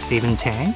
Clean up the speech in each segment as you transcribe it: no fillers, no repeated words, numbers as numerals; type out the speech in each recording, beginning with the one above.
Steven Tang.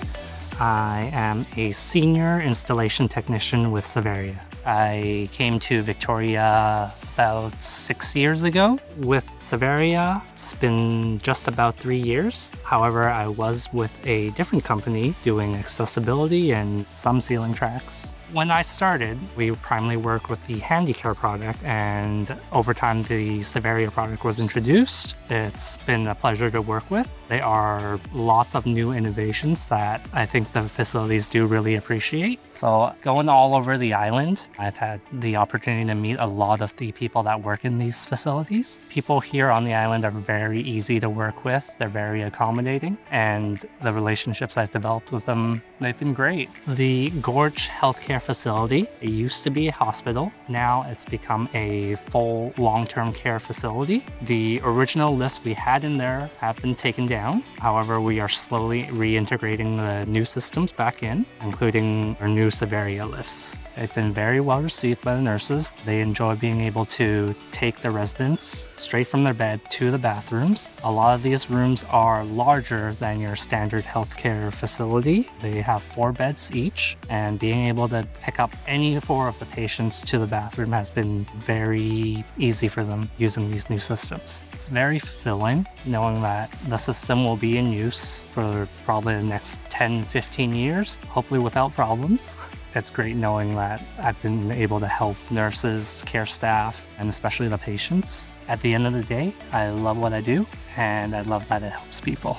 I am a senior installation technician with Savaria. I came to Victoria about 6 years ago. With Savaria, it's been just about 3 years. However, I was with a different company doing accessibility and some ceiling tracks. When I started, we primarily worked with the Handicare product, and over time the Savaria product was introduced. It's been a pleasure to work with. There are lots of new innovations that I think the facilities do really appreciate. So going all over the island, I've had the opportunity to meet a lot of the people that work in these facilities. People here on the island are very easy to work with. They're very accommodating, and the relationships I've developed with them, they've been great. The Gorge Healthcare Facility, it used to be a hospital. Now it's become a full long-term care facility. The original lifts we had in there have been taken down. However, we are slowly reintegrating the new systems back in, including our new Savaria lifts. They've been very well received by the nurses. They enjoy being able to take the residents straight from their bed to the bathrooms. A lot of these rooms are larger than your standard healthcare facility. They have 4 beds each, and being able to pick up any 4 of the patients to the bathroom has been very easy for them using these new systems. It's very fulfilling knowing that the system will be in use for probably the next 10-15 years, hopefully without problems. It's great knowing that I've been able to help nurses, care staff, and especially the patients. At the end of the day, I love what I do, and I love that it helps people.